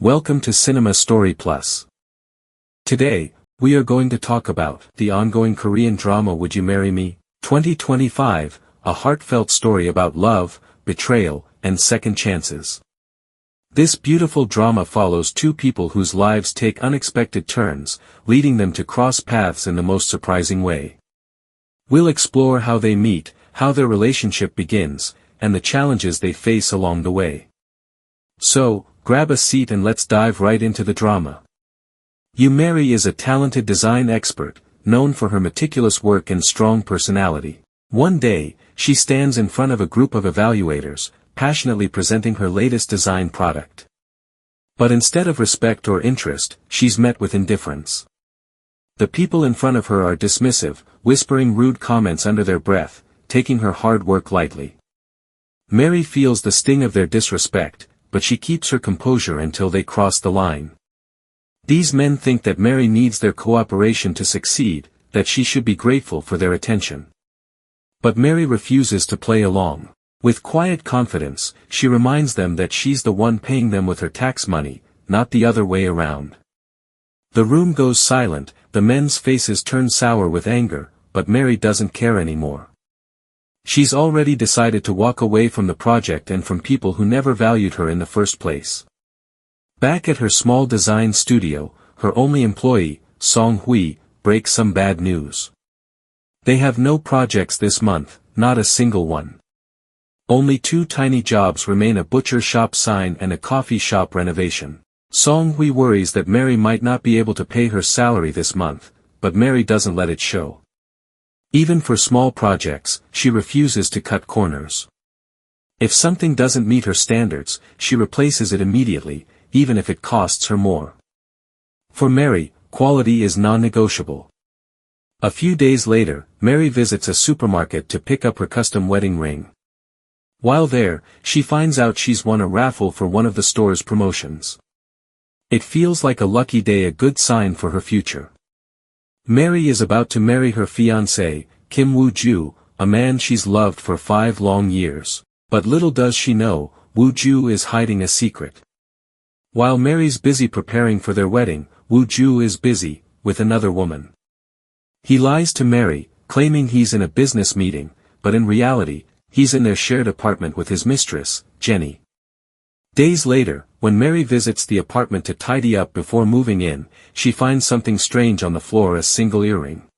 Welcome to Cinema Story Plus. Today, we are going to talk about the ongoing Korean drama Would You Marry Me? 2025, a heartfelt story about love, betrayal, and second chances. This beautiful drama follows two people whose lives take unexpected turns, leading them to cross paths in the most surprising way. We'll explore how they meet, how their relationship begins, and the challenges they face along the way. So, grab a seat and let's dive right into the drama. Yoo Mary is a talented design expert, known for her meticulous work and strong personality. One day, she stands in front of a group of evaluators, passionately presenting her latest design product. But instead of respect or interest, she's met with indifference. The people in front of her are dismissive, whispering rude comments under their breath, taking her hard work lightly. Mary feels the sting of their disrespect, but she keeps her composure until they cross the line. These men think that Mary needs their cooperation to succeed, that she should be grateful for their attention. But Mary refuses to play along. With quiet confidence, she reminds them that she's the one paying them with her tax money, not the other way around. The room goes silent, the men's faces turn sour with anger, but Mary doesn't care anymore. She's already decided to walk away from the project and from people who never valued her in the first place. Back at her small design studio, her only employee, Song Hui, breaks some bad news. They have no projects this month, not a single one. Only two tiny jobs remain: a butcher shop sign and a coffee shop renovation. Song Hui worries that Mary might not be able to pay her salary this month, but Mary doesn't let it show. Even for small projects, she refuses to cut corners. If something doesn't meet her standards, she replaces it immediately, even if it costs her more. For Mary, quality is non-negotiable. A few days later, Mary visits a supermarket to pick up her custom wedding ring. While there, she finds out she's won a raffle for one of the store's promotions. It feels like a lucky day, a good sign for her future. Mary is about to marry her fiancé, Kim Woo-ju, a man she's loved for 5 long years. But little does she know, Woo-ju is hiding a secret. While Mary's busy preparing for their wedding, Woo-ju is busy with another woman. He lies to Mary, claiming he's in a business meeting, but in reality, he's in their shared apartment with his mistress, Jenny. Days later, when Mary visits the apartment to tidy up before moving in, she finds something strange on the floor: a single earring.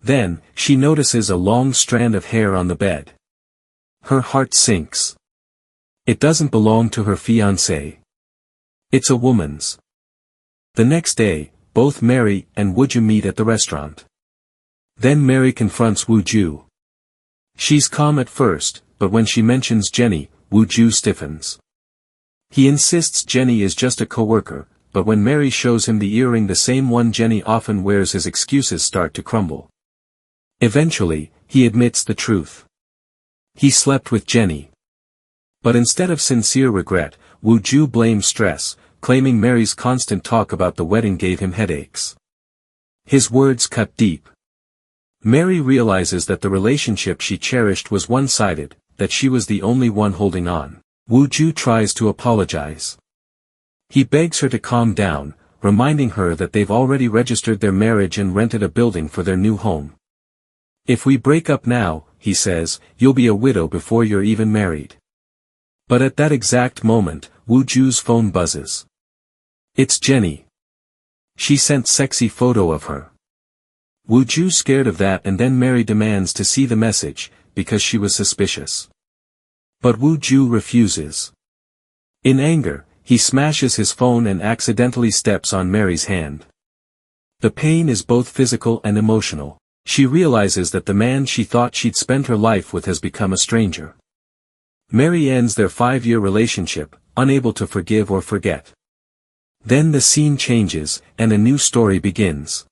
Then, she notices a long strand of hair on the bed. Her heart sinks. It doesn't belong to her fiancé. It's a woman's. The next day, both Mary and Woo-ju meet at the restaurant. Then Mary confronts Woo-ju. She's calm at first, but when she mentions Jenny, Woo-ju stiffens. He insists Jenny is just a co-worker, but when Mary shows him the earring, the same one Jenny often wears, his excuses start to crumble. Eventually, he admits the truth. He slept with Jenny. But instead of sincere regret, Woo-ju blames stress, claiming Mary's constant talk about the wedding gave him headaches. His words cut deep. Mary realizes that the relationship she cherished was one-sided, that she was the only one holding on. Woo-ju tries to apologize. He begs her to calm down, reminding her that they've already registered their marriage and rented a building for their new home. If we break up now, he says, you'll be a widow before you're even married. But at that exact moment, Woo-ju's phone buzzes. It's Jenny. She sent sexy photo of her. Woo-ju scared of that, and then Mary demands to see the message, because she was suspicious. But Woo-ju refuses. In anger, he smashes his phone and accidentally steps on Mary's hand. The pain is both physical and emotional. She realizes that the man she thought she'd spend her life with has become a stranger. Mary ends their 5-year relationship, unable to forgive or forget. Then the scene changes, and a new story begins.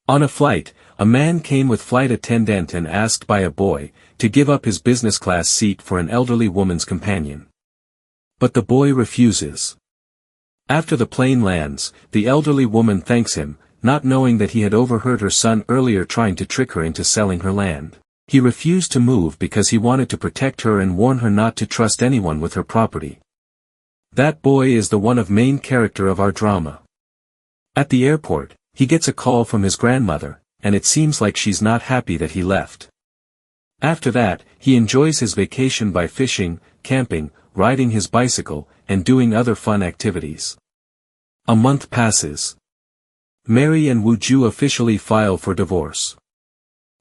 On a flight, a man came with flight attendant and asked by a boy to give up his business class seat for an elderly woman's companion. But the boy refuses. After the plane lands, the elderly woman thanks him, not knowing that he had overheard her son earlier trying to trick her into selling her land. He refused to move because he wanted to protect her and warn her not to trust anyone with her property. That boy is the one of main character of our drama. At the airport, he gets a call from his grandmother, and it seems like she's not happy that he left. After that, he enjoys his vacation by fishing, camping, riding his bicycle, and doing other fun activities. A month passes. Mary and Woo-ju officially file for divorce.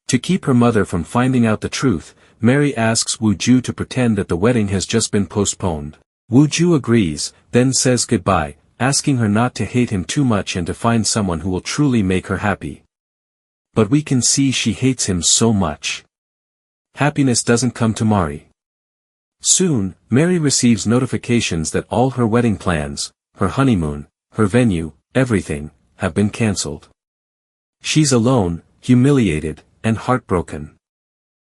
To keep her mother from finding out the truth, Mary asks Woo-ju to pretend that the wedding has just been postponed. Woo-ju agrees, then says goodbye, asking her not to hate him too much and to find someone who will truly make her happy. But we can see she hates him so much. Happiness doesn't come to Mari. Soon, Mary receives notifications that all her wedding plans, her honeymoon, her venue, everything, have been cancelled. She's alone, humiliated, and heartbroken.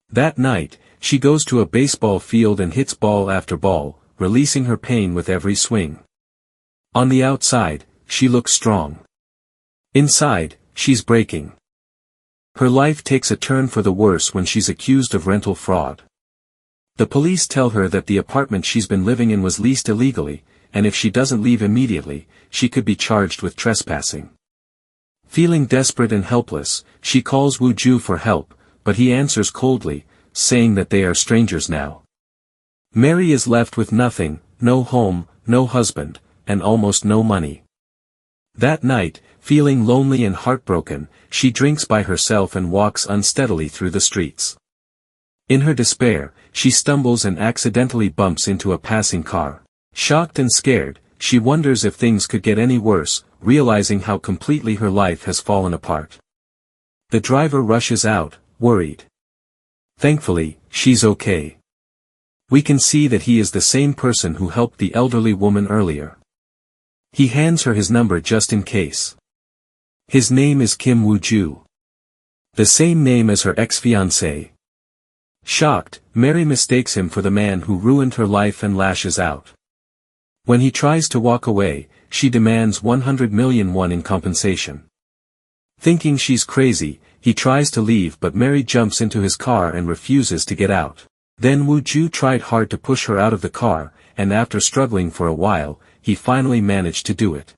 That night, she goes to a baseball field and hits ball after ball, releasing her pain with every swing. On the outside, she looks strong. Inside, she's breaking. Her life takes a turn for the worse when she's accused of rental fraud. The police tell her that the apartment she's been living in was leased illegally, and if she doesn't leave immediately, she could be charged with trespassing. Feeling desperate and helpless, she calls Woo-ju for help, but he answers coldly, saying that they are strangers now. Mary is left with nothing, no home, no husband, and almost no money. That night, feeling lonely and heartbroken, she drinks by herself and walks unsteadily through the streets. In her despair, she stumbles and accidentally bumps into a passing car. Shocked and scared, she wonders if things could get any worse, realizing how completely her life has fallen apart. The driver rushes out, worried. Thankfully, she's okay. We can see that he is the same person who helped the elderly woman earlier. He hands her his number just in case. His name is Kim Woo-ju. The same name as her ex-fiancé. Shocked, Mary mistakes him for the man who ruined her life and lashes out. When he tries to walk away, she demands 100 million won in compensation. Thinking she's crazy, he tries to leave but Mary jumps into his car and refuses to get out. Then Woo-ju tried hard to push her out of the car, and after struggling for a while, he finally managed to do it.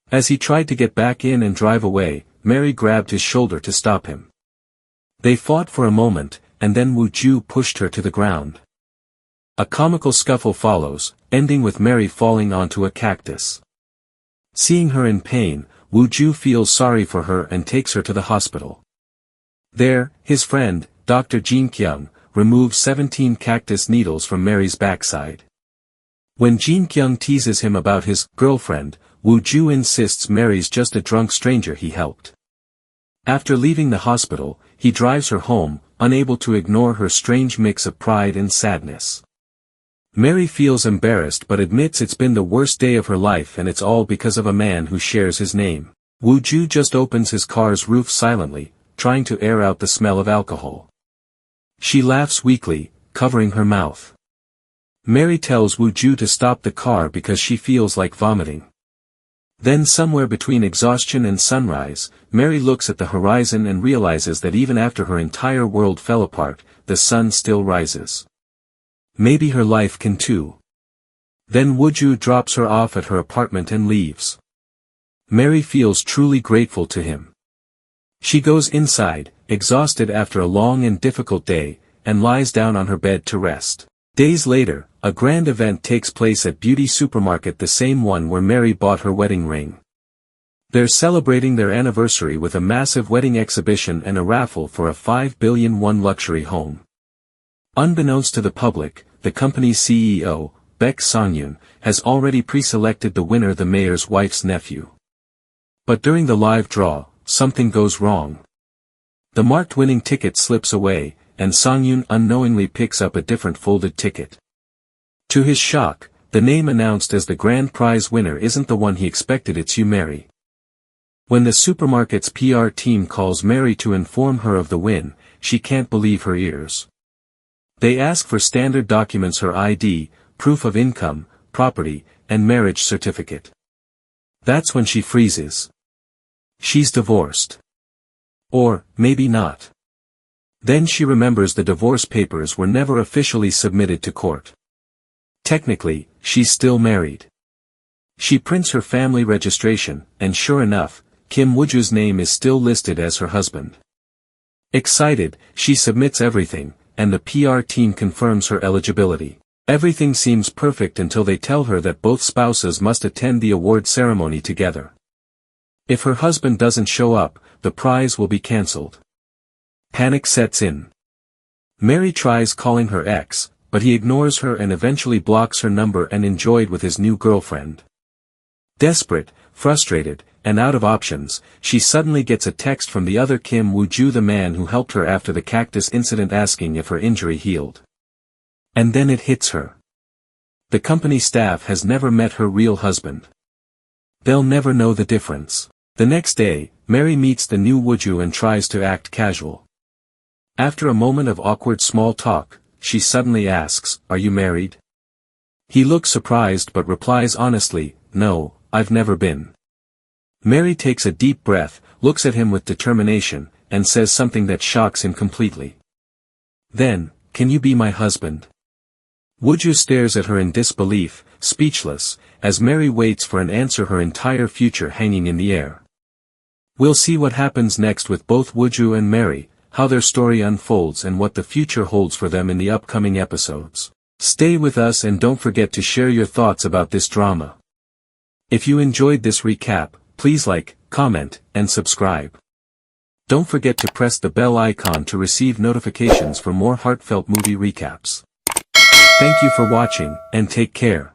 As he tried to get back in and drive away, Mary grabbed his shoulder to stop him. They fought for a moment, and then Woo-ju pushed her to the ground. A comical scuffle follows, ending with Mary falling onto a cactus. Seeing her in pain, Woo-ju feels sorry for her and takes her to the hospital. There, his friend, Dr. Jin-kyung, removes 17 cactus needles from Mary's backside. When Jin-kyung teases him about his girlfriend, Woo-ju insists Mary's just a drunk stranger he helped. After leaving the hospital, he drives her home, unable to ignore her strange mix of pride and sadness. Mary feels embarrassed but admits it's been the worst day of her life and it's all because of a man who shares his name. Woo-ju just opens his car's roof silently, trying to air out the smell of alcohol. She laughs weakly, covering her mouth. Mary tells Woo-ju to stop the car because she feels like vomiting. Then somewhere between exhaustion and sunrise, Mary looks at the horizon and realizes that even after her entire world fell apart, the sun still rises. Maybe her life can too. Then Woo-ju drops her off at her apartment and leaves. Mary feels truly grateful to him. She goes inside, exhausted after a long and difficult day, and lies down on her bed to rest. Days later, a grand event takes place at Beauty Supermarket, the same one where Mary bought her wedding ring. They're celebrating their anniversary with a massive wedding exhibition and a raffle for a 5 billion won luxury home. Unbeknownst to the public, the company's CEO, Baek Song-yoon, has already pre-selected the winner, the mayor's wife's nephew. But during the live draw, something goes wrong. The marked winning ticket slips away, and Song-yoon unknowingly picks up a different folded ticket. To his shock, the name announced as the grand prize winner isn't the one he expected. It's you, Mary. When the supermarket's PR team calls Mary to inform her of the win, she can't believe her ears. They ask for standard documents: her ID, proof of income, property, and marriage certificate. That's when she freezes. She's divorced. Or, maybe not. Then she remembers the divorce papers were never officially submitted to court. Technically, she's still married. She prints her family registration, and sure enough, Kim Woo-ju's name is still listed as her husband. Excited, she submits everything, and the PR team confirms her eligibility. Everything seems perfect until they tell her that both spouses must attend the award ceremony together. If her husband doesn't show up, the prize will be cancelled. Panic sets in. Mary tries calling her ex, but he ignores her and eventually blocks her number and enjoyed with his new girlfriend. Desperate, frustrated, and out of options, she suddenly gets a text from the other Kim Woo-ju, the man who helped her after the cactus incident, asking if her injury healed. And then it hits her. The company staff has never met her real husband. They'll never know the difference. The next day, Mary meets the new Woo-ju and tries to act casual. After a moment of awkward small talk, she suddenly asks, "Are you married?" He looks surprised but replies honestly, "No, I've never been." Mary takes a deep breath, looks at him with determination, and says something that shocks him completely. "Then, can you be my husband?" Woo-ju stares at her in disbelief, speechless, as Mary waits for an answer, her entire future hanging in the air. We'll see what happens next with both Woo-ju and Mary, how their story unfolds and what the future holds for them in the upcoming episodes. Stay with us and don't forget to share your thoughts about this drama. If you enjoyed this recap, please like, comment, and subscribe. Don't forget to press the bell icon to receive notifications for more heartfelt movie recaps. Thank you for watching, and take care.